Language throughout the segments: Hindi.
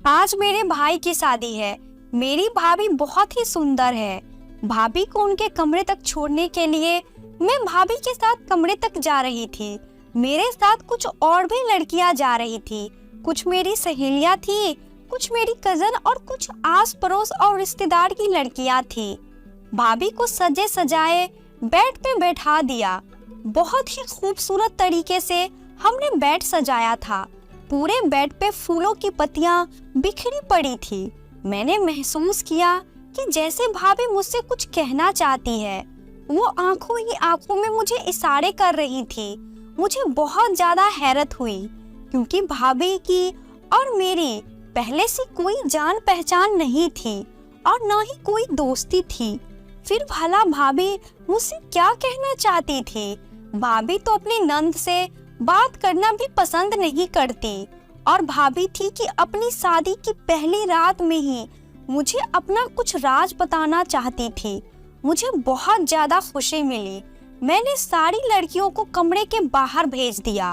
आज मेरे भाई की शादी है। मेरी भाभी बहुत ही सुंदर है। भाभी को उनके कमरे तक छोड़ने के लिए मैं भाभी के साथ कमरे तक जा रही थी। मेरे साथ कुछ और भी लड़कियां जा रही थी। कुछ मेरी सहेलियां थी, कुछ मेरी कजन और कुछ आस पड़ोस और रिश्तेदार की लड़कियां थी। भाभी को सजे सजाए बेड पे बैठा दिया। बहुत ही खूबसूरत तरीके से हमने बेड सजाया था। पूरे बेड पे फूलों की पत्तियां बिखरी पड़ी थी। मैंने महसूस किया कि जैसे भाभी मुझसे कुछ कहना चाहती है। वो आंखों ही आंखों में मुझे इशारे कर रही थी। मुझे बहुत ज्यादा हैरत हुई क्योंकि भाभी की और मेरी पहले से कोई जान पहचान नहीं थी और न ही कोई दोस्ती थी। फिर भला भाभी मुझसे क्या कहना चाहती थी? भाभी तो अपनी नंद से बात करना भी पसंद नहीं करती और भाभी थी कि अपनी शादी की पहली रात में ही मुझे अपना कुछ राज बताना चाहती थी। मुझे बहुत ज्यादा खुशी मिली। मैंने सारी लड़कियों को कमरे के बाहर भेज दिया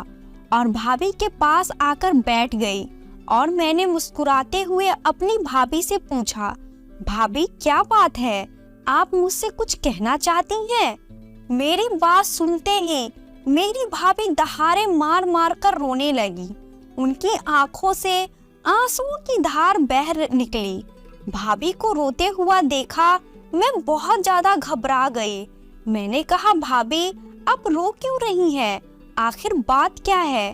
और भाभी के पास आकर बैठ गई और मैंने मुस्कुराते हुए अपनी भाभी से पूछा, भाभी क्या बात है? आप मुझसे कुछ कहना चाहती हैं? मेरी बात सुनते ही मेरी भाभी दहाड़े मार मार कर रोने लगी। उनकी आंखों से आंसुओं की धार बह निकली। भाभी को रोते हुआ देखा मैं बहुत ज्यादा घबरा गई। मैंने कहा, भाभी आप रो क्यों रही हैं? आखिर बात क्या है?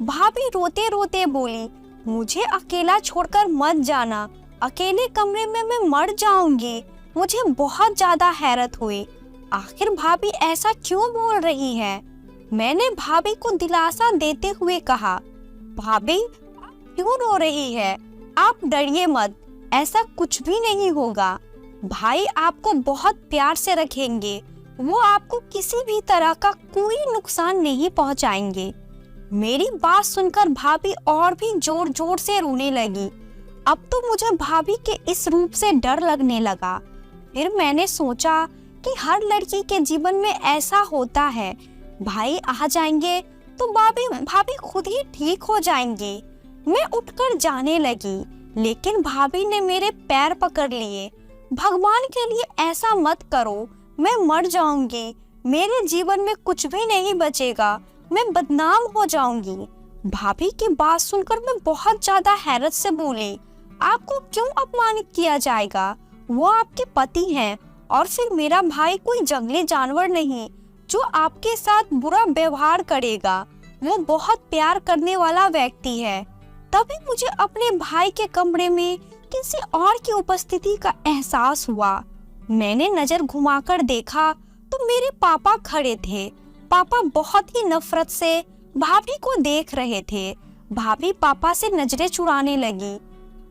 भाभी रोते रोते बोली, मुझे अकेला छोड़कर मत जाना। अकेले कमरे में मैं मर जाऊंगी। मुझे बहुत ज्यादा हैरत हुई। आखिर भाभी ऐसा क्यों बोल रही है? मैंने भाभी को दिलासा देते हुए कहा, भाभी आप क्यों रो रही है? आप डरिए मत, ऐसा कुछ भी नहीं होगा। भाई आपको बहुत प्यार से रखेंगे। वो आपको किसी भी तरह का कोई नुकसान नहीं पहुंचाएंगे। मेरी बात सुनकर भाभी और भी जोर जोर से रोने लगी। अब तो मुझे भाभी के इस रूप से डर लगने लगा। फिर मैंने सोचा कि हर लड़की के जीवन में ऐसा होता है। भाई आ जाएंगे तो भाभी खुद ही ठीक हो जाएंगे। मैं उठकर जाने लगी, लेकिन भाभी ने मेरे पैर पकड़ लिए। भगवान के लिए ऐसा मत करो, मैं मर जाऊंगी। मेरे जीवन में कुछ भी नहीं बचेगा, मैं बदनाम हो जाऊंगी। भाभी की बात सुनकर मैं बहुत ज्यादा हैरत से बोली, आपको क्यों अपमानित किया जाएगा? वो आपके पति हैं और फिर मेरा भाई कोई जंगली जानवर नहीं जो आपके साथ बुरा व्यवहार करेगा। वो बहुत प्यार करने वाला व्यक्ति है। तभी मुझे अपने भाई के कमरे में किसी और की उपस्थिति का एहसास हुआ। मैंने नजर घुमाकर देखा तो मेरे पापा खड़े थे। पापा बहुत ही नफरत से भाभी को देख रहे थे। भाभी पापा से नजरें चुराने लगी।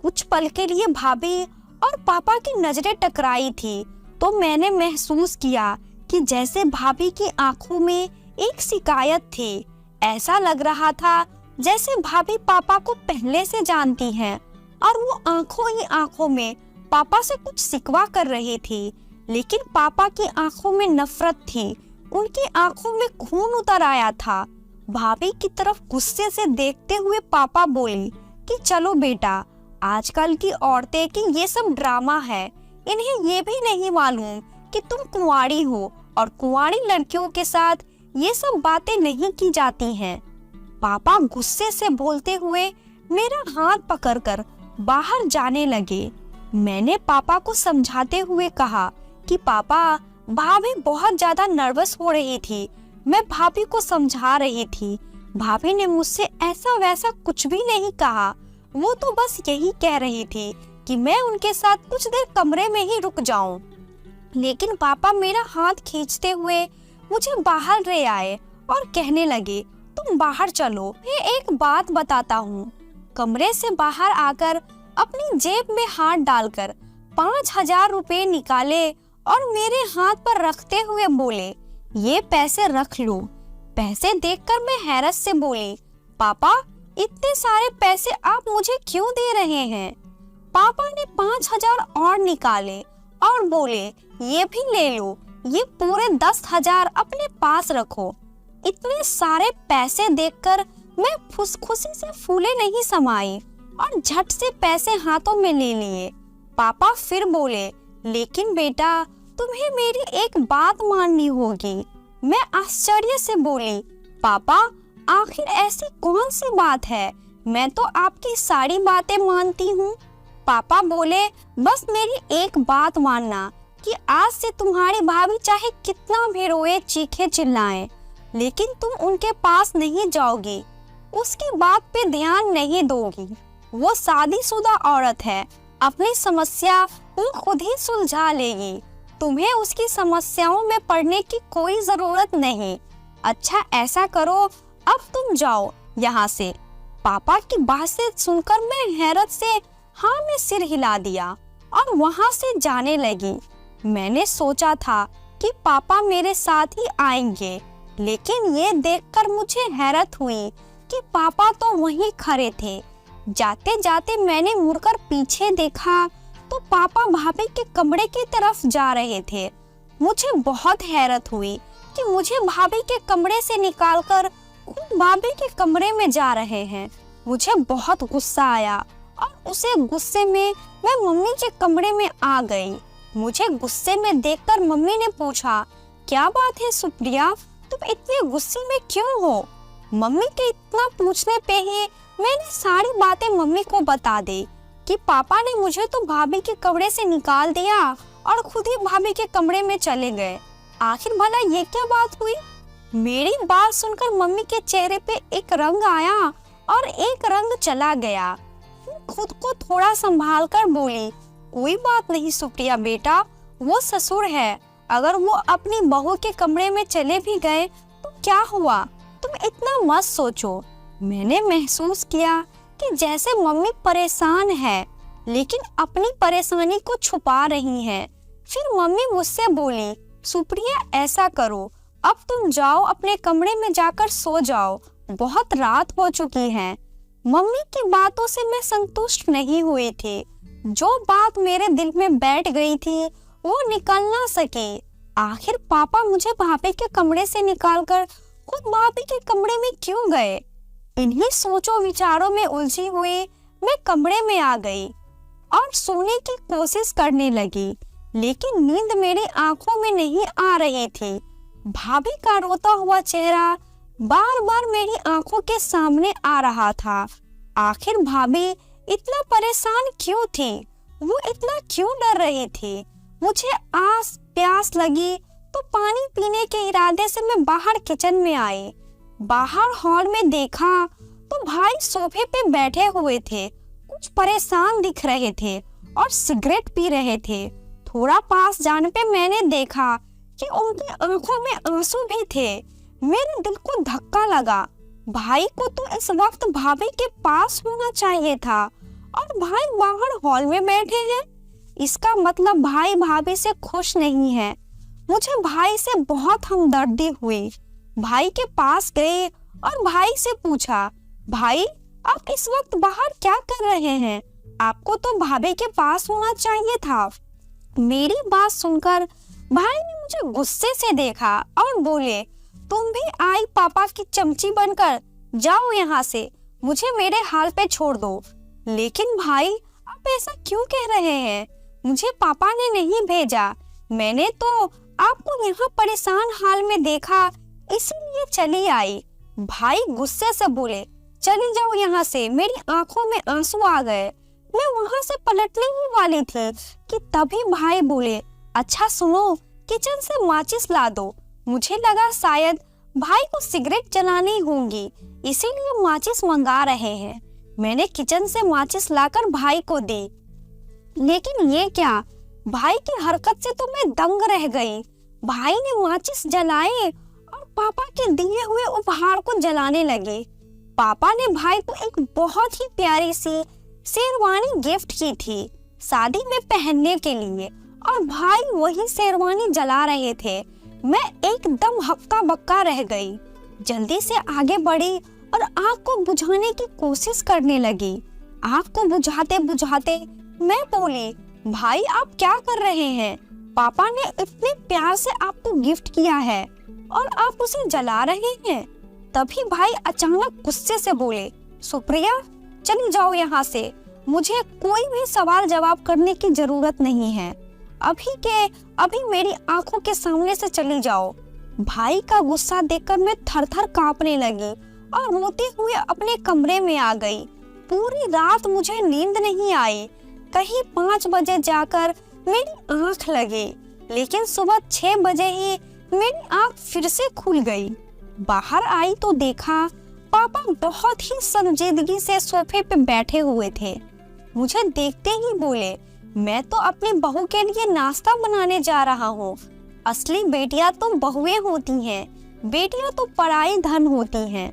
कुछ पल के लिए भाभी और पापा की नजरें टकराई थी तो मैंने महसूस किया कि जैसे भाभी की आंखों में एक शिकायत थी। ऐसा लग रहा था जैसे भाभी पापा को पहले से जानती हैं और वो आंखों ही आंखों में पापा से कुछ शिकवा कर रही थी। लेकिन पापा की आंखों में नफरत थी। उनकी आंखों में खून उतर आया था। भाभी की तरफ गुस्से से देखते हुए पापा बोले कि चलो बेटा, आजकल की औरतें की ये सब ड्रामा है। इन्हें ये भी नहीं मालूम कि तुम कुंवारी हो और कुंवारी लड़कियों के साथ ये सब बातें नहीं की जाती हैं। पापा गुस्से से बोलते हुए मेरा हाथ पकड़कर बाहर जाने लगे। मैंने पापा को समझाते हुए कहा कि पापा, भाभी बहुत ज्यादा नर्वस हो रही थी। मैं भाभी को समझा रही थी। भाभी ने मुझसे ऐसा वैसा कुछ भी नहीं कहा। वो तो बस यही कह रही थी कि मैं उनके साथ कुछ देर कमरे में ही रुक जाऊं। लेकिन पापा मेरा हाथ खींचते हुए मुझे बाहर ले आए और कहने लगे, तुम बाहर चलो, मैं एक बात बताता हूँ। कमरे से बाहर आकर अपनी जेब में हाथ डालकर 5,000 रुपए निकाले और मेरे हाथ पर रखते हुए बोले, ये पैसे रख लो। पैसे देखकर मैं हैरत से बोली, पापा इतने सारे पैसे आप मुझे क्यों दे रहे हैं? पापा ने 5,000 और निकाले और बोले, ये भी ले लो, ये पूरे 10,000 अपने पास रखो। इतने सारे पैसे देखकर मैं खुशी से फूले नहीं समाई। और झट से पैसे हाथों में ले लिए। पापा फिर बोले, लेकिन बेटा तुम्हें मेरी एक बात माननी होगी। मैं आश्चर्य से बोली, पापा आखिर ऐसी कौन सी बात है, मैं तो आपकी सारी बातें मानती हूँ। पापा बोले, बस मेरी एक बात मानना कि आज से तुम्हारी भाभी चाहे कितना भी रोए चीखे चिल्लाए, लेकिन तुम उनके पास नहीं जाओगी, उसकी बात पे ध्यान नहीं दोगी। वो शादीशुदा औरत है, अपनी समस्या वो खुद ही सुलझा लेगी, तुम्हें उसकी समस्याओं में पड़ने की कोई जरूरत नहीं। अच्छा ऐसा करो, अब तुम जाओ यहाँ से। पापा की बात से सुनकर मैं हैरत से हाँ में सिर हिला दिया और वहाँ से जाने लगी। मैंने सोचा था कि पापा मेरे साथ ही आएंगे, लेकिन ये देखकर मुझे हैरत हुई कि पापा तो वहीं खड़े थे। जाते जाते मैंने मुड़कर पीछे देखा तो पापा भाभी के कमरे की तरफ जा रहे थे। मुझे बहुत हैरत हुई कि मुझे भाभी के कमरे से निकालकर खुद भाभी के कमरे में जा रहे हैं। मुझे बहुत गुस्सा आया और उसे गुस्से में मैं मम्मी के कमरे में आ गई। मुझे गुस्से में देखकर मम्मी ने पूछा, क्या बात है सुप्रिया, तुम इतने गुस्से में क्यों हो? मम्मी के इतना पूछने पे ही मैंने सारी बातें मम्मी को बता दी कि पापा ने मुझे तो भाभी के कमरे से निकाल दिया और खुद ही भाभी के कमरे में चले गए। आखिर भला ये क्या बात हुई? मेरी बात सुनकर मम्मी के चेहरे पे एक रंग आया और एक रंग चला गया। खुद को थोड़ा संभाल कर बोली, कोई बात नहीं सुप्रिया बेटा, वो ससुर है, अगर वो अपनी बहू के कमरे में चले भी गए तो क्या हुआ, तुम इतना मत सोचो। मैंने महसूस किया कि जैसे मम्मी परेशान है, लेकिन अपनी परेशानी को छुपा रही है। फिर मम्मी मुझसे बोली, सुप्रिया ऐसा करो, अब तुम जाओ अपने कमरे में जाकर सो जाओ, बहुत रात हो चुकी है। मम्मी की बातों से मैं संतुष्ट नहीं हुई थी। जो बात मेरे दिल में बैठ गई थी वो निकल ना सकी। आखिर पापा मुझे भाभी के कमरे से निकालकर खुद भाभी के कमरे में क्यों गए? इन्हीं सोचों विचारों में उलझी हुई मैं कमरे में आ गई और सोने की कोशिश करने लगी, लेकिन नींद मेरी आंखों में नहीं आ रही थी। भाभी का रोता हुआ चेहरा बार बार मेरी आंखों के सामने आ रहा था। आखिर भाभी इतना परेशान क्यों थी? वो इतना क्यों डर रही थी? मुझे आस प्यास लगी तो पानी पीने के इरादे से मैं बाहर किचन में आई। बाहर हॉल में देखा तो भाई सोफे पे बैठे हुए थे, कुछ परेशान दिख रहे थे और सिगरेट पी रहे थे। थोड़ा पास जाने पे मैंने देखा कि उनकी आंखों में आंसू भी थे। मेरे दिल को धक्का लगा। भाई को तो इस वक्त भाभी के पास होना चाहिए था और भाई बाहर हॉल में बैठे हैं। इसका मतलब भाई भाभी से खुश नहीं है। मुझे भाई से बहुत हमदर्दी हुई। भाई के पास गए और भाई से पूछा, भाई आप इस वक्त बाहर क्या कर रहे हैं? आपको तो भाभी के पास होना चाहिए था। मेरी बात सुनकर भाई ने मुझे गुस्से से देखा और बोले, तुम भी आई पापा की चमची बनकर, जाओ यहाँ से, मुझे मेरे हाल पे छोड़ दो। लेकिन भाई आप ऐसा क्यों कह रहे हैं? मुझे पापा ने नहीं भेजा, मैंने तो आपको यहाँ परेशान हाल में देखा इसीलिए चली आई। भाई गुस्से से बोले, चली जाओ यहाँ से, मेरी आंखों में आंसू आ गए। मैं वहाँ से पलटने ही वाली थी कि तभी भाई बोले, अच्छा सुनो, किचन से माचिस ला दो। मुझे लगा शायद भाई को सिगरेट जलानी होंगी, इसीलिए माचिस मंगा रहे हैं। मैंने किचन से माचिस लाकर भाई को दी, लेकिन ये क्या, भाई की हरकत से तो मैं दंग रह गई। भाई ने माचिस जलाए और पापा के दिए हुए उपहार को जलाने लगे। पापा ने भाई को एक बहुत ही प्यारी सी शेरवानी गिफ्ट की थी शादी में पहनने के लिए, और भाई वही शेरवानी जला रहे थे। मैं एकदम हक्का बक्का रह गई। जल्दी से आगे बढ़ी और आग को बुझाने की कोशिश करने लगी। आग को बुझाते बुझाते मैं बोली, भाई आप क्या कर रहे हैं? पापा ने इतने प्यार से आपको गिफ्ट किया है और आप उसे जला रहे हैं। तभी भाई अचानक गुस्से से बोले, सुप्रिया चली जाओ यहाँ से। मुझे कोई भी सवाल जवाब करने की जरूरत नहीं है। अभी के अभी मेरी आंखों के सामने से चली जाओ। भाई का गुस्सा देखकर मैं थर-थर कांपने लगी और रोते हुए अपने कमरे में आ गई। पूरी रात मुझे नींद नहीं आई। कहीं 5 बजे जाकर मेरी आंख लगी, लेकिन सुबह 6 बजे ही मेरी आंख फिर से खुल गई। बाहर आई तो देखा पापा बहुत ही संजीदगी से सोफे पे बैठे हुए थे। मुझे देखते ही बोले, मैं तो अपनी बहू के लिए नाश्ता बनाने जा रहा हूँ। असली बेटियां तो बहुएं होती हैं, बेटियां तो पराई धन होती हैं।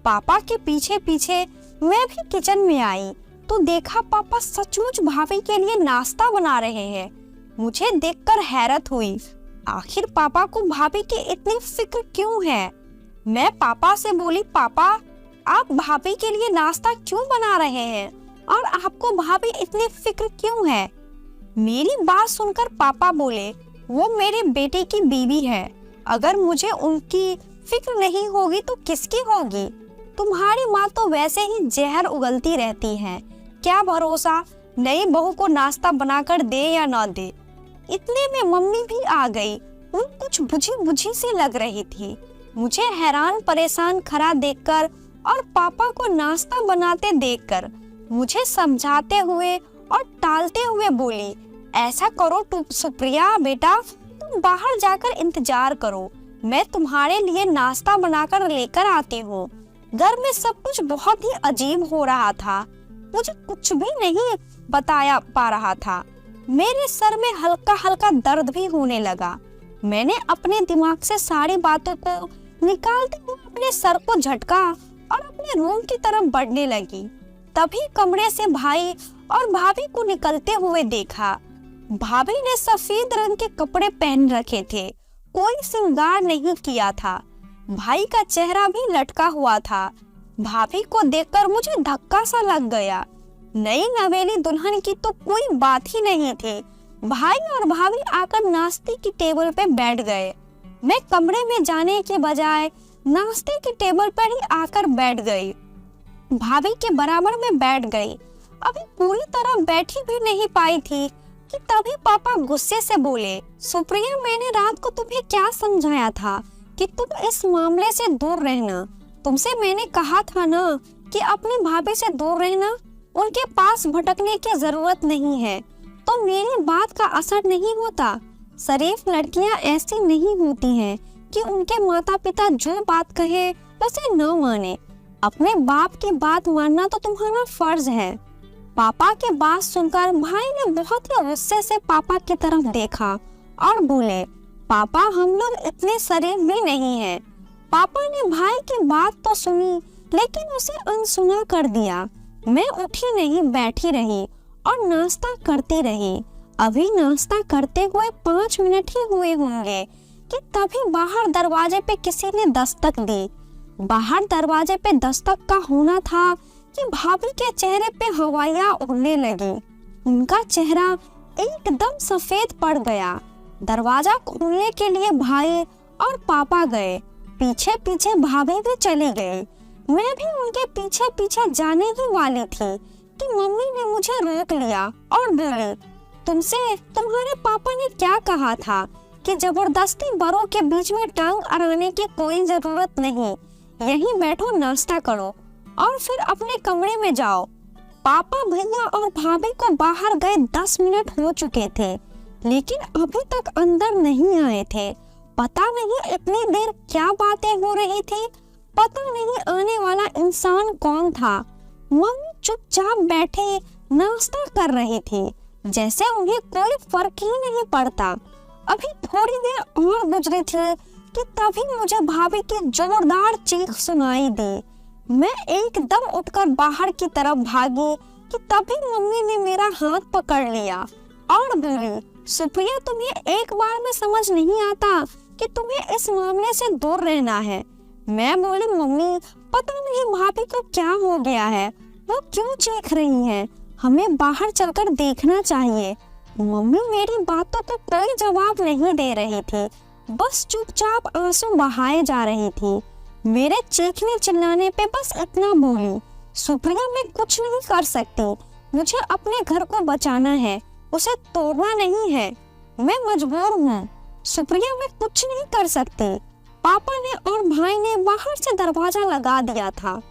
पापा के पीछे पीछे मैं भी किचन में आई तो देखा पापा सचमुच भाभी के लिए नाश्ता बना रहे हैं। मुझे देखकर हैरत हुई, आखिर पापा को भाभी की इतनी फिक्र क्यों है। मैं पापा से बोली, पापा आप भाभी के लिए नाश्ता क्यों बना रहे हैं और आपको भाभी इतनी फिक्र क्यों है। मेरी बात सुनकर पापा बोले, वो मेरे बेटे की बीवी है, अगर मुझे उनकी फिक्र नहीं होगी तो किसकी होगी। तुम्हारी माँ तो वैसे ही जहर उगलती रहती है, क्या भरोसा नई बहू को नाश्ता बनाकर दे या ना दे। इतने में मम्मी भी आ गई। वो कुछ बुझी बुझी सी लग रही थी। मुझे हैरान परेशान खड़ा देखकर और पापा को नाश्ता बनाते देखकर मुझे समझाते हुए और टालते हुए बोली, ऐसा करो सुप्रिया बेटा, तुम बाहर जाकर इंतजार करो, मैं तुम्हारे लिए नाश्ता बनाकर लेकर आती हूँ। घर में सब कुछ बहुत ही अजीब हो रहा था। मुझे कुछ भी नहीं बताया पा रहा था। मेरे सर में हल्का हल्का दर्द भी होने लगा। मैंने अपने दिमाग से सारी बातों को निकालते हुए अपने सर को झटका और अपने रूम की तरफ बढ़ने लगी। तभी कमरे से भाई और भाभी को निकलते हुए देखा। भाभी ने सफेद रंग के कपड़े पहन रखे थे, कोई श्रृंगार नहीं किया था। भाई का चेहरा भी लटका हुआ था। भाभी को देखकर मुझे धक्का सा लग गया। नई नवेली दुल्हन की तो कोई बात ही नहीं थी। भाई और भाभी आकर नाश्ते की टेबल पे बैठ गए। मैं कमरे में जाने के बजाय नाश्ते की टेबल पर ही आकर बैठ गई। भाभी के बराबर में बैठ गई। अभी पूरी तरह बैठी भी नहीं पाई थी कि तभी पापा गुस्से से बोले, सुप्रिया मैंने रात को तुम्हें क्या समझाया था कि तुम इस मामले से दूर रहना। तुमसे मैंने कहा था ना कि अपनी भाभी से दूर रहना, उनके पास भटकने की जरूरत नहीं है। तो मेरी बात का असर नहीं होता। शरीफ लड़कियां ऐसी नहीं होती हैं कि उनके माता पिता जो बात कहे उसे न माने। अपने बाप की बात मानना तो तुम्हारा फर्ज है। पापा की बात सुनकर भाई ने बहुत ही गुस्से से पापा की तरफ देखा और बोले, पापा हम लोग इतने शरीफ भी नहीं हैं। पापा ने भाई की बात तो सुनी लेकिन उसे अनसुना कर दिया। मैं उठी नहीं, बैठी रही और नाश्ता करती रही। अभी नाश्ता करते हुए 5 मिनट ही हुए होंगे कि तभी बाहर दरवाजे पे किसी ने दस्तक दी। बाहर दरवाजे पे दस्तक का होना था कि भाभी के चेहरे पे हवाइयाँ उड़ने लगी। उनका चेहरा एकदम सफेद पड़ गया। दरवाजा खोलने के लिए भाई और पापा गए, पीछे पीछे भाभी भी चली गई। मैं भी उनके पीछे पीछे जाने ही वाली थी कि मम्मी ने मुझे रोक लिया और बोली, तुमसे तुम्हारे पापा ने क्या कहा था कि जबरदस्ती बड़ों के बीच में टांग अड़ाने की कोई जरूरत नहीं, यहीं बैठो, नाश्ता करो और फिर अपने कमरे में जाओ। पापा भैया और भाभी को बाहर गए 10 मिनट हो चुके थे लेकिन अभी तक अंदर नहीं आए थे। पता नहीं इतनी देर क्या बातें हो रही थी, पता नहीं आने वाला इंसान कौन था। मम्मी चुपचाप बैठे नाश्ता कर रही थी, जैसे उन्हें कोई फर्क ही नहीं पड़ता। अभी थोड़ी देर और गुजरी थी कि तभी मुझे भाभी की जोरदार चीख सुनाई दी। मैं एकदम उठकर बाहर की तरफ भागी कि तभी मम्मी ने मेरा हाथ पकड़ लिया और बोली, सुप्रिया तुम्हें एक बार में समझ नहीं आता कि तुम्हें इस मामले से दूर रहना है। मैं बोली, मम्मी पता नहीं भाभी को क्या हो गया है, वो क्यों चीख रही हैं, हमें बाहर चलकर देखना चाहिए। मम्मी मेरी बातों को कोई जवाब नहीं दे रही थी, बस चुपचाप आंसू बहाए जा रही थी। मेरे चीखने चिल्लाने पे बस इतना बोली, सुप्रिया मैं कुछ नहीं कर सकती, मुझे अपने घर को बचाना है, उसे तोड़ना नहीं है, मैं मजबूर हूँ। सुप्रिया मैं कुछ नहीं कर सकती। पापा ने और भाई ने बाहर से दरवाजा लगा दिया था।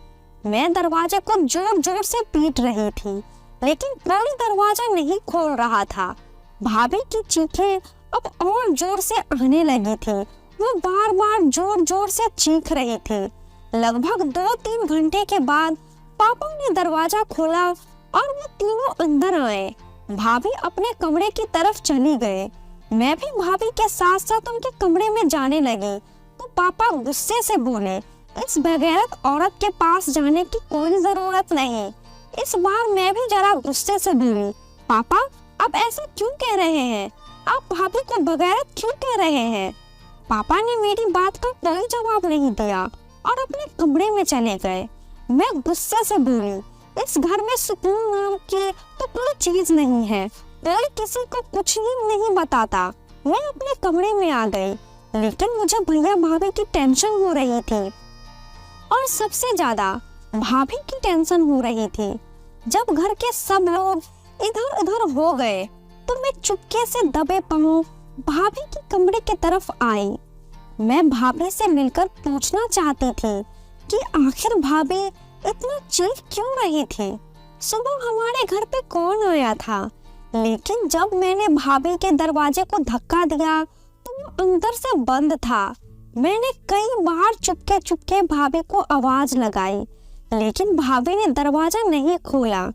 मैं दरवाजे को जोर जोर से पीट रही थी, लेकिन कोई दरवाजा नहीं खोल रहा था। भाभी की चीखें अब और जोर से आने लगी थी। वो बार बार जोर जोर से चीख रही थी। लगभग 2-3 घंटे के बाद पापा ने दरवाजा खोला और वो तीनों अंदर आए। भाभी अपने कमरे की तरफ चली गए। मैं भी भाभी के साथ साथ उनके कमरे में जाने लगी तो पापा गुस्से से बोले, इस बेगैरत औरत के पास जाने की कोई जरूरत नहीं। इस बार मैं भी जरा गुस्से से बोली, पापा आप ऐसा क्यों कह रहे हैं? आप भाभी को बेगैरत क्यों कह रहे हैं? पापा ने मेरी बात का कोई जवाब नहीं दिया और अपने कमरे में चले गए। मैं गुस्से से बोली, इस घर में सुकून नाम की तो कोई चीज नहीं है, कोई किसी को कुछ ही नहीं बताता। मैं अपने कमरे में आ गई, लेकिन मुझे भैया भाभी की टेंशन हो रही थी और सबसे ज्यादा भाभी की टेंशन हो रही थी। जब घर के सब लोग इधर उधर हो गए तो मैं चुपके से दबे पांव भाभी के कमरे की तरफ आई। मैं भाभी से मिलकर पूछना चाहती थी कि आखिर भाभी इतना चीख क्यों रही थी। सुबह हमारे घर पे कौन आया था, लेकिन जब मैंने भाभी के दरवाजे को धक्का दिया तो वो अंदर से बंद था। मैंने कई बार चुपके चुपके भाभी को आवाज लगाई, लेकिन भाभी ने दरवाजा नहीं खोला।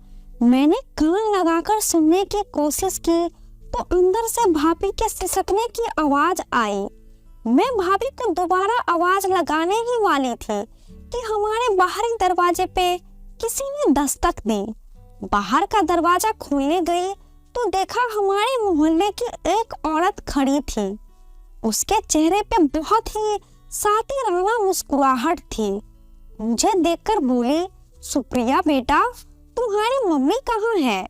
मैंने कान लगाकर सुनने की कोशिश की तो अंदर से भाभी के सिसकने की आवाज आई। मैं भाभी को दोबारा आवाज लगाने ही वाली थी कि हमारे बाहरी दरवाजे पे किसी ने दस्तक दी। बाहर का दरवाजा खोलने गई तो देखा हमारे मोहल्ले की एक औरत खड़ी थी। उसके चेहरे पे बहुत ही सातिराना मुस्कुराहट थी। मुझे देखकर बोली, सुप्रिया बेटा तुम्हारी मम्मी कहाँ है?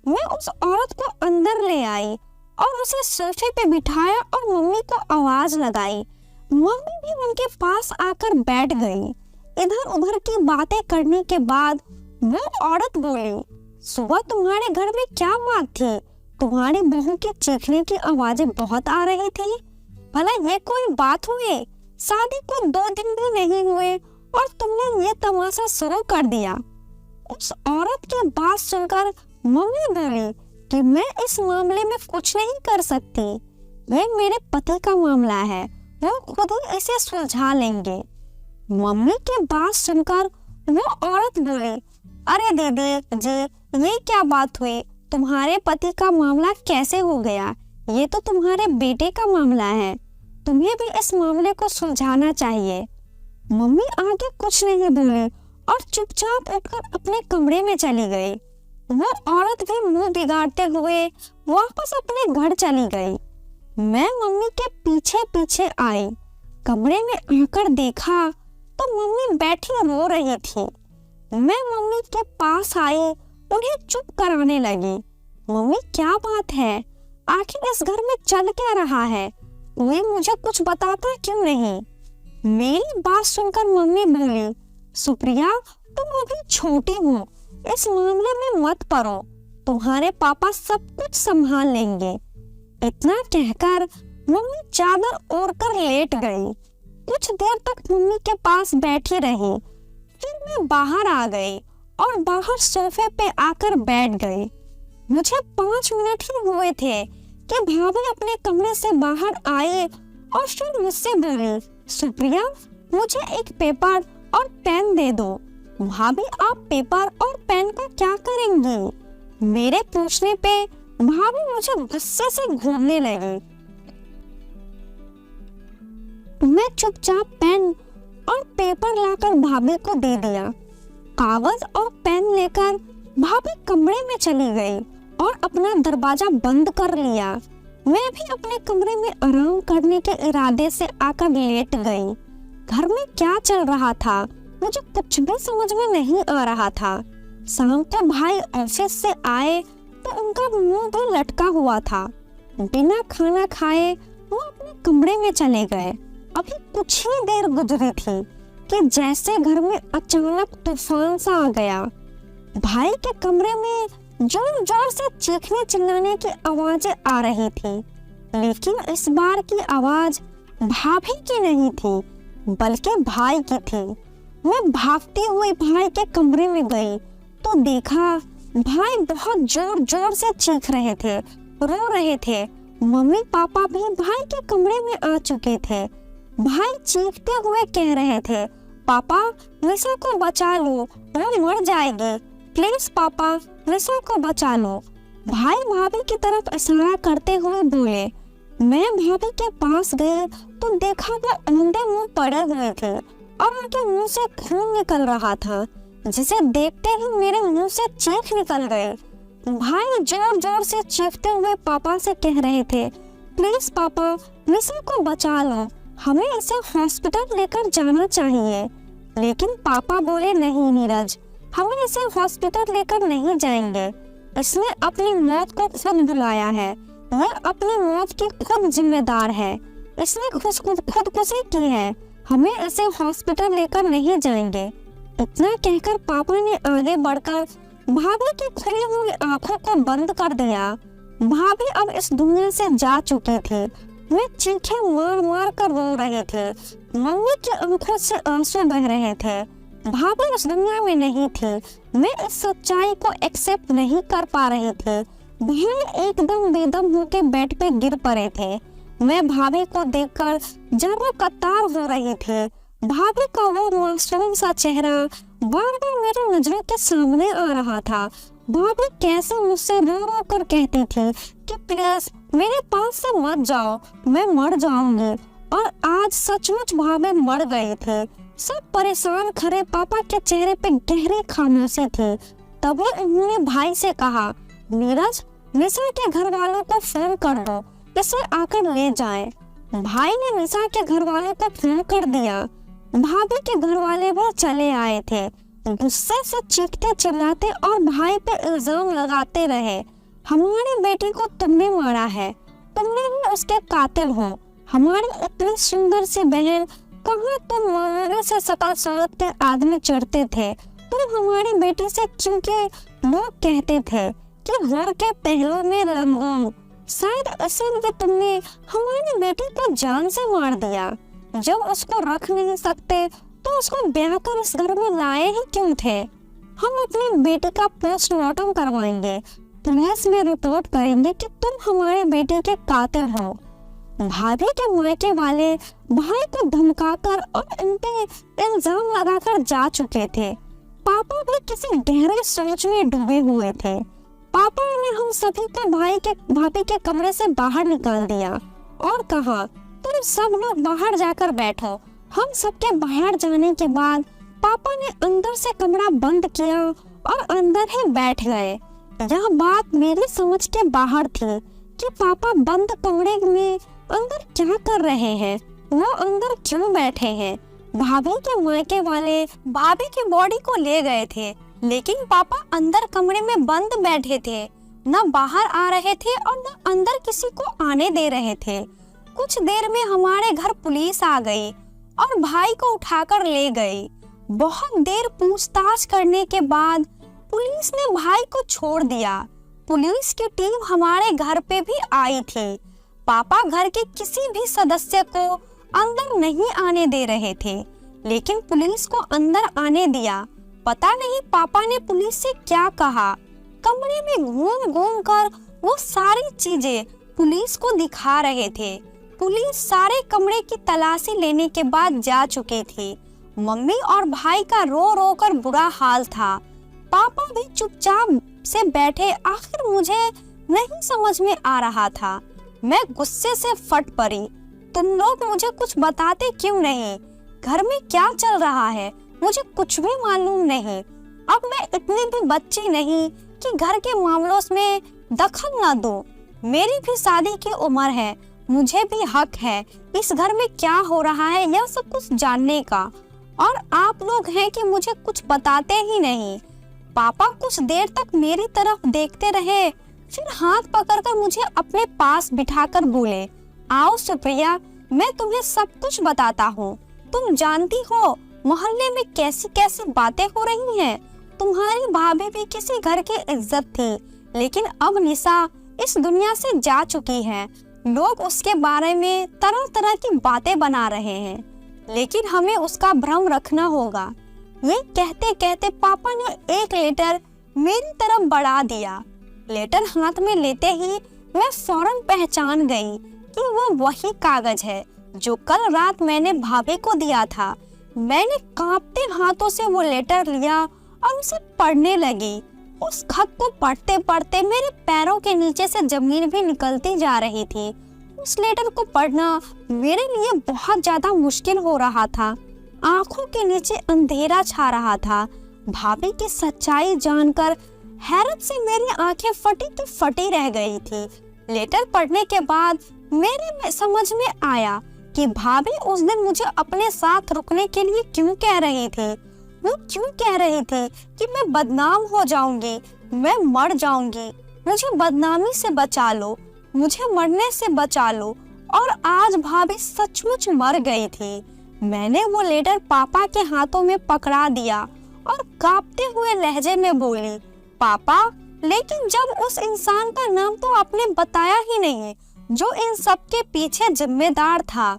मैं उस औरत को अंदर ले आई और उसे सोफे पे बिठाया और मम्मी को आवाज लगाई। मम्मी भी उनके पास आकर बैठ गई। इधर उधर की बातें करने के बाद वो औरत बोली, सुबह तुम्हारे घर में क्या बात थी? तुम्हारी बहू के चीखने की आवाजें बहुत आ रही थी। भला ये कोई बात हुई? शादी को 2 दिन भी नहीं हुए और तुमने ये तमाशा शुरू कर दिया। उस औरत की बात सुनकर मम्मी बोली कि मैं इस मामले में कुछ नहीं कर सकती। ये मेरे पति का मामला है, वो खुद ही इसे सुलझा लेंगे। मम्मी की बात सुनकर वो औरत बोली, अरे दीदी जी ये क्या बात हुई? तुम्हारे पति का मामला कैसे हो गया? ये तो तुम्हारे बेटे का मामला है, तुम्हें भी इस मामले को सुलझाना चाहिए। मम्मी आगे कुछ नहीं बोली और चुपचाप उठकर अपने कमरे में चली गई। वो औरत भी मुंह बिगाड़ते हुए वापस अपने घर चली गई। मैं मम्मी के पीछे पीछे आई। कमरे में आकर देखा तो मम्मी बैठी रो रही थी। मैं मम्मी के पास आई, उन्हें चुप कराने लगी। मम्मी क्या बात है? आखिर इस घर में चल क्या रहा है? कोई मुझे कुछ बताता क्यों नहीं? मेरी बात सुनकर मम्मी बोली, सुप्रिया तुम अभी छोटी हो, इस मामले में मत पड़ो, तुम्हारे पापा सब कुछ संभाल लेंगे। इतना कहकर मम्मी चादर ओढ़कर लेट गई। कुछ देर तक मम्मी के पास बैठी रही, फिर मैं बाहर आ गई और बाहर सोफे पे आकर बैठ गई। मुझे 5 मिनट ही हुए थे कि भाभी अपने कमरे से बाहर आए और फिर मुझसे बोली, सुप्रिया मुझे एक पेपर और पेन दे दो। भाभी आप पेपर और पेन का क्या करेंगी? मेरे पूछने पे भाभी मुझे गुस्से से घूरने लगी। मैं चुपचाप पेन और पेपर लाकर भाभी को दे दिया। कागज और पेन लेकर भाभी कमरे में चली गई और अपना दरवाजा बंद कर लिया। मैं भी अपने कमरे में आराम करने के इरादे से आकर लेट गई। घर में क्या चल रहा था मुझे कुछ भी समझ में नहीं आ रहा था। शाम को भाई ऑफिस से आए तो उनका मुंह भी लटका हुआ था। बिना खाना खाए वो अपने कमरे में चले गए। अभी कुछ ही देर गुजरी थी कि जैसे घर में अचानक तूफान सा आ गया। भाई के कमरे में जोर जोर से चीखने चिल्लाने की आवाजें आ रही थी, लेकिन इस बार की आवाज भाभी की नहीं थी बल्कि भाई की थी। मैं भागती हुई भाई के कमरे में गई तो देखा भाई बहुत जोर जोर से चीख रहे थे, रो रहे थे। मम्मी पापा भी भाई के कमरे में आ चुके थे। भाई चीखते हुए कह रहे थे, पापा निशा को बचा लो, वो मर जाएगी, प्लीज पापा निशा को बचा लो। भाई भाभी की तरफ इशारा करते हुए बोले। मैं भाभी के पास गई तो देखा वो अंधे मुंह पड़े हुए थे और उनके मुंह से खून निकल रहा था, जिसे देखते ही मेरे मुंह से चीख निकल गई। भाई जोर जोर से चीखते हुए पापा से कह रहे थे, प्लीज पापा निशा को बचा लो, हमें इसे हॉस्पिटल लेकर जाना चाहिए। लेकिन पापा बोले, नहीं नीरज, हमें इसे हॉस्पिटल लेकर नहीं जाएंगे। इसने अपनी मौत को खुद बुलाया है, वह अपनी मौत की खुद जिम्मेदार है, इसने खुदकुशी की है, हमें इसे हॉस्पिटल लेकर नहीं जाएंगे। इतना कहकर पापा ने आगे बढ़कर भाभी की खुली हुई आंखों को बंद कर दिया। भाभी अब इस दुनिया से जा चुकी थी। वे चीखें मार मार कर रो रहे थे, मम्मी की आंखों से आंसू बह रहे थे। भाभी इस दुनिया में नहीं थी। मैं इस सच्चाई को एक्सेप्ट नहीं कर पा रही थी। भाई एकदम बेदम होकर बेड पे गिर पड़े थे। मैं भाभी को देखकर जरा कतार हो रही थी। भाभी का वो मासूम सा चेहरा बार बार मेरी नजरों के सामने आ रहा था। भाभी कैसे मुझसे रो रो कर कहती थी कि प्लीज मेरे पास से मत जाओ, मैं मर जाऊंगी। और आज सचमुच भाभी मर गई थी। सब परेशान खड़े पापा के चेहरे पे गहरी खामोशी थी। तभी उन्होंने भाई से कहा, नीरज निशा के घर वालों को फोन कर दो, इसे आकर ले जाएं। भाई ने निशा के घर वालों को फोन कर दिया। भाभी के घर वाले भी चले आए थे। गुस्से से चीखते चिल्लाते और भाई पे इल्जाम लगाते रहे, हमारी बेटी को तुमने मारा है, तुमने ही उसके कातिल हो। हमारी इतनी सुंदर सी बहन, कहाँ तुम मारे से शकल सूरत के आदमी चढ़ते थे। तुम हमारी बेटी से, क्योंकि लोग कहते थे कि घर के पहलू में लंगूर, शायद इसीलिए तुमने हमारी बेटी को जान से मार दिया। जब उसको रख नहीं सकते तो उसको ब्याह कर इस घर में लाए ही क्यों थे। हम अपनी बेटी का पोस्टमार्टम करवाएंगे, पुलिस में रिपोर्ट करेंगे कि तुम हमारे बेटे के कातिल हो। भाभी के मायके वाले भाई को धमकाकर और इन पे इल्जाम लगाकर जा चुके थे। पापा भी किसी गहरे सोच में डूबे हुए थे। पापा ने हम सभी को भाभी के कमरे से बाहर निकाल दिया और कहा, तुम सब लोग बाहर जाकर बैठो। हम सबके बाहर जाने के बाद पापा ने अंदर से कमरा बंद किया और अंदर ही बैठ गए। यह बात मेरी समझ के बाहर थी कि पापा बंद कमरे में अंदर क्या कर रहे हैं, वो अंदर क्यों बैठे हैं। भाभी के मायके वाले भाभी की बॉडी को ले गए थे, लेकिन पापा अंदर कमरे में बंद बैठे थे, न बाहर आ रहे थे और न अंदर किसी को आने दे रहे थे। कुछ देर में हमारे घर पुलिस आ गई और भाई को उठाकर ले गई। बहुत देर पूछताछ करने के बाद पुलिस ने भाई को छोड़ दिया। पुलिस की टीम हमारे घर पे भी आई थी। पापा घर के किसी भी सदस्य को अंदर नहीं आने दे रहे थे, लेकिन पुलिस को अंदर आने दिया। पता नहीं पापा ने पुलिस से क्या कहा। कमरे में घूम घूम कर वो सारी चीजें पुलिस को दिखा रहे थे। पुलिस सारे कमरे की तलाशी लेने के बाद जा चुकी थी। मम्मी और भाई का रो रो कर बुरा हाल था। पापा भी चुपचाप से बैठे। आखिर मुझे नहीं समझ में आ रहा था। मैं गुस्से से फट पड़ी। तुम लोग मुझे कुछ बताते क्यों नहीं? घर में क्या चल रहा है मुझे कुछ भी मालूम नहीं। अब मैं इतनी भी बच्ची नहीं कि घर के मामलों में दखल ना दूं। मेरी भी शादी की उम्र है, मुझे भी हक है इस घर में क्या हो रहा है यह सब कुछ जानने का। और आप लोग हैं कि मुझे कुछ बताते ही नहीं। पापा कुछ देर तक मेरी तरफ देखते रहे, फिर हाथ पकड़कर मुझे अपने पास बिठाकर बोले, आओ सुप्रिया, मैं तुम्हें सब कुछ बताता हूँ। तुम जानती हो मोहल्ले में कैसी कैसी बातें हो रही हैं। तुम्हारी भाभी भी किसी घर की इज्जत थी, लेकिन अब निशा इस दुनिया से जा चुकी है। लोग उसके बारे में तरह तरह की बातें बना रहे हैं, लेकिन हमें उसका भ्रम रखना होगा। ये कहते कहते पापा ने एक लेटर मेरी तरफ बढ़ा दिया। लेटर हाथ में लेते ही मैं फौरन पहचान गई कि वो वही कागज है जो कल रात मैंने भाभी को दिया था। मैंने कांपते हाथों से वो लेटर लिया और उसे पढ़ने लगी। उस खत को पढ़ते पढ़ते मेरे पैरों के नीचे से जमीन भी निकलती जा रही थी। उस लेटर को पढ़ना मेरे लिए बहुत ज्यादा मुश्किल हो रहा था। आंखों के नीचे अंधेरा छा रहा था। भाभी की सच्चाई जानकर हैरत से मेरी आंखें फटी की फटी रह गई थी। लेटर पढ़ने के बाद मेरे समझ में आया कि भाभी उस दिन मुझे अपने साथ रुकने के लिए क्यों कह रही थी। वो क्यों कह रही थी कि मैं बदनाम हो जाऊंगी, मैं मर जाऊंगी, मुझे बदनामी से बचा लो, मुझे मरने से बचा लो। और आज भाभी सचमुच मर गई थी। मैंने वो लेटर पापा के हाथों में पकड़ा दिया और कांपते हुए लहजे में बोली, पापा, लेकिन जब उस इंसान का नाम तो आपने बताया ही नहीं जो इन सब के पीछे जिम्मेदार था।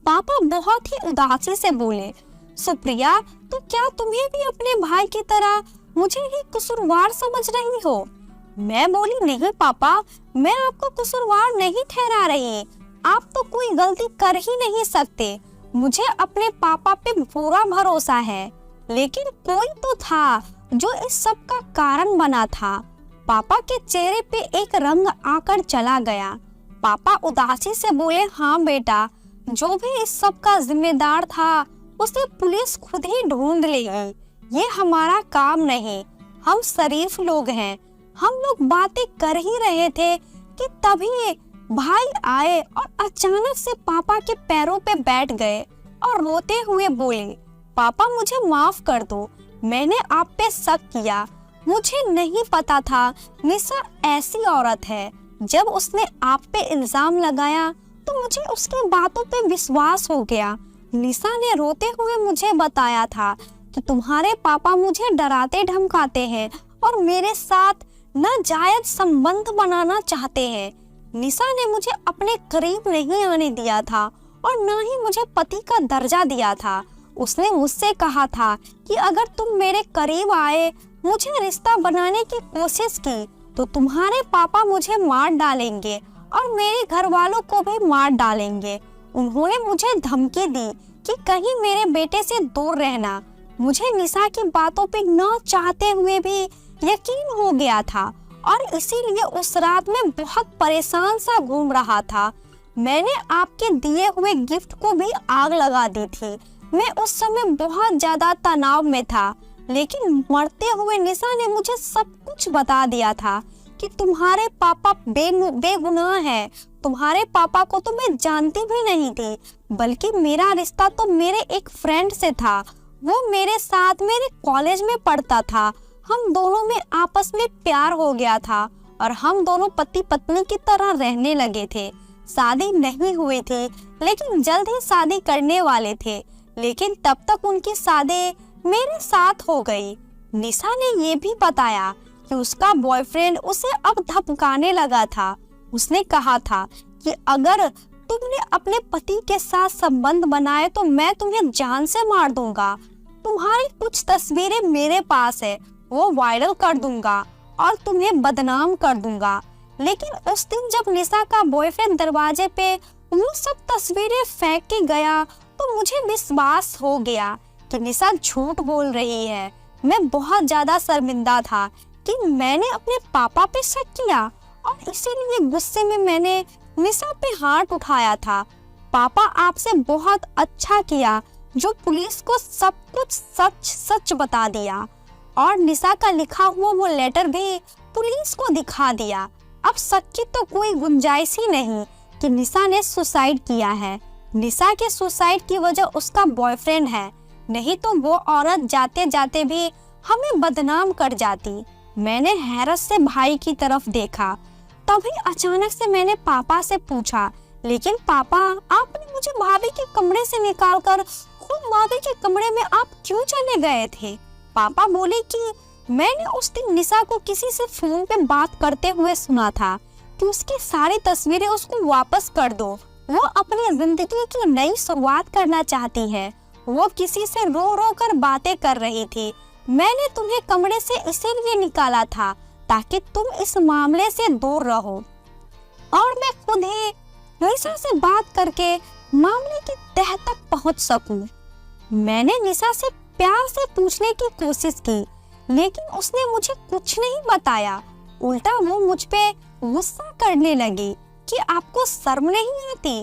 पापा बहुत ही उदासी से बोले, सुप्रिया, तो क्या तुम्हें भी अपने भाई की तरह मुझे ही कसूरवार समझ रही हो? मैं बोली, नहीं पापा, मैं आपको कसूरवार नहीं ठहरा रही। आप तो कोई गलती कर ही नहीं सकते। मुझे अपने पापा पे पूरा भरोसा है, लेकिन कोई तो था जो इस सब का कारण बना था। पापा के चेहरे पे एक रंग आकर चला गया। पापा उदासी से बोले, हाँ बेटा, जो भी इस सब का जिम्मेदार था उसे पुलिस खुद ही ढूंढ लेगी। ये हमारा काम नहीं, हम शरीफ लोग हैं। हम लोग बातें कर ही रहे थे कि तभी भाई आए और अचानक से पापा के पैरों पे बैठ गए और रोते हुए बोले, पापा मुझे माफ कर दो, मैंने आप पे शक किया। मुझे नहीं पता था निशा ऐसी औरत है। जब उसने आप पे इल्जाम लगाया तो मुझे उसकी बातों पे विश्वास हो गया। निशा ने रोते हुए मुझे बताया था कि तुम्हारे पापा मुझे डराते धमकाते हैं और मेरे साथ नाजायज संबंध बनाना चाहते हैं। निशा ने मुझे अपने करीब नहीं आने दिया था और न ही मुझे पति का दर्जा दिया था। उसने मुझसे कहा था कि अगर तुम मेरे करीब आए, मुझे रिश्ता बनाने की कोशिश की, तो तुम्हारे पापा मुझे मार डालेंगे और मेरे घर वालों को भी मार डालेंगे। उन्होंने मुझे धमकी दी कि कहीं मेरे बेटे से दूर रहना। मुझे निशा की बातों पे न चाहते हुए भी यकीन हो गया था और इसीलिए उस रात में बहुत परेशान सा घूम रहा था। मैंने आपके दिए हुए गिफ्ट को भी आग लगा दी थी। मैं उस समय बहुत ज्यादा तनाव में था, लेकिन मरते हुए निशा ने मुझे सब कुछ बता दिया था कि तुम्हारे पापा बेगुनाह हैं। तुम्हारे पापा को तो मैं जानती भी नहीं थी, बल्कि मेरा रिश्ता तो मेरे एक फ्रेंड से था। वो मेरे साथ मेरे कॉलेज में पढ़ता था। हम दोनों में आपस में प्यार हो गया था और हम दोनों पति पत्नी की तरह रहने लगे थे। शादी नहीं हुई थी, लेकिन जल्द ही शादी करने वाले थे। लेकिन तब तक उनकी शादी मेरे साथ हो गई। निशा ने ये भी बताया कि उसका बॉयफ्रेंड उसे अब धमकाने लगा था। उसने कहा था कि अगर तुमने अपने पति के साथ संबंध बनाए तो मैं तुम्हें जान से मार दूंगा। तुम्हारी कुछ तस्वीरें मेरे पास है, वो वायरल कर दूंगा और तुम्हें बदनाम कर दूंगा। लेकिन उस दिन जब निशा का बॉयफ्रेंड दरवाजे पे वो सब तस्वीरें फेंक के गया तो मुझे विश्वास हो गया कि निशा झूठ बोल रही है। मैं बहुत ज्यादा शर्मिंदा था कि मैंने अपने पापा पे शक किया और इसीलिए गुस्से में मैंने निशा पे हाथ उठाया था। पापा आपसे बहुत अच्छा किया जो पुलिस को सब कुछ सच सच बता दिया और निशा का लिखा हुआ वो लेटर भी पुलिस को दिखा दिया। अब शक की तो कोई गुंजाइश ही नहीं कि निशा ने सुसाइड किया है। निशा के सुसाइड की वजह उसका बॉयफ्रेंड है, नहीं तो वो औरत जाते जाते भी हमें बदनाम कर जाती। मैंने हैरत से भाई की तरफ देखा। तभी अचानक से मैंने पापा से पूछा, लेकिन पापा, आपने मुझे भाभी के कमरे से निकालकर खुद भाभी के कमरे में आप क्यों चले गए थे? पापा बोले कि मैंने उस दिन निशा को किसी से फोन पे बात करते हुए सुना था कि उसकी सारी तस्वीरें उसको वापस कर दो। वो अपनी जिंदगी की नई शुरुआत करना चाहती है। वो किसी से रो रो कर बातें कर रही थी। मैंने तुम्हें कमरे से इसीलिए निकाला था ताकि तुम इस मामले से दूर रहो और मैं खुद ही निशा से बात करके मामले की तह तक पहुंच सकूं। मैंने निशा से प्यार से पूछने की कोशिश की, लेकिन उसने मुझे कुछ नहीं बताया। उल्टा वो मुझ पे गुस्सा करने लगी कि आपको शर्म नहीं आती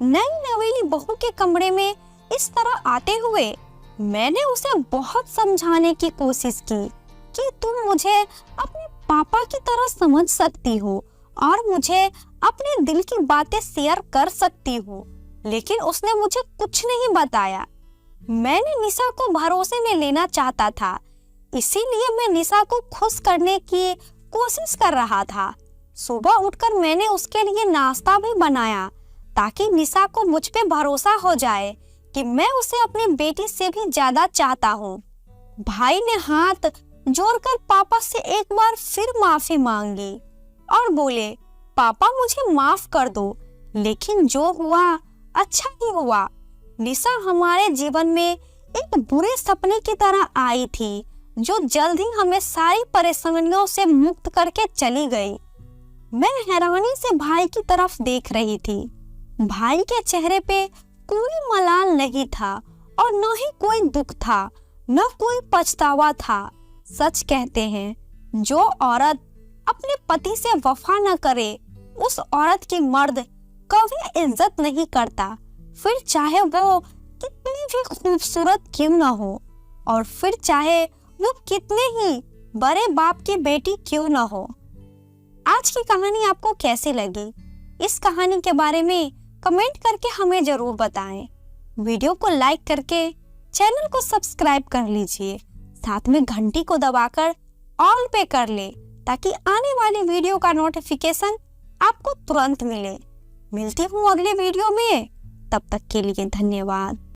नई नवेली बहू के कमरे में इस तरह आते हुए। मैंने उसे बहुत समझाने की कोशिश की कि तुम मुझे अपने पापा की तरह समझ सकती हो और मुझे अपने दिल की बातें शेयर कर सकती हो, लेकिन उसने मुझे कुछ नहीं बताया। मैंने निशा को भरोसे में लेना चाहता था, इसीलिए मैं निशा को खुश करने की कोशिश कर रहा था। सुबह उठकर मैंने उसके लिए नाश्ता भी बनाया ताकि निशा को मुझ पे भरोसा हो जाए कि मैं उसे अपनी बेटी से भी ज्यादा चाहता हूँ। भाई ने हाथ जोड़कर पापा से एक बार फिर माफी मांगी और बोले, पापा मुझे माफ कर दो, लेकिन जो हुआ अच्छा ही हुआ। निशा हमारे जीवन में एक बुरे सपने की तरह आई थी जो जल्द ही हमें सारी परेशानियों से मुक्त करके चली गई। मैं हैरानी से भाई की तरफ देख रही थी। भाई के चेहरे पे कोई मलाल नहीं था और न ही कोई दुख था, न कोई पछतावा था। सच कहते हैं, जो औरत अपने पति से वफा न करे उस औरत की मर्द कभी इज्जत नहीं करता, फिर चाहे वो कितनी भी खूबसूरत क्यों न हो और फिर चाहे वो कितने ही बड़े बाप की बेटी क्यों न हो। आज की कहानी आपको कैसी लगी? इस कहानी के बारे में कमेंट करके हमें जरूर बताएं। वीडियो को लाइक करके चैनल को सब्सक्राइब कर लीजिए, साथ में घंटी को दबाकर ऑल पे कर ले ताकि आने वाली वीडियो का नोटिफिकेशन आपको तुरंत मिले। मिलती हूँ अगले वीडियो में, तब तक के लिए धन्यवाद।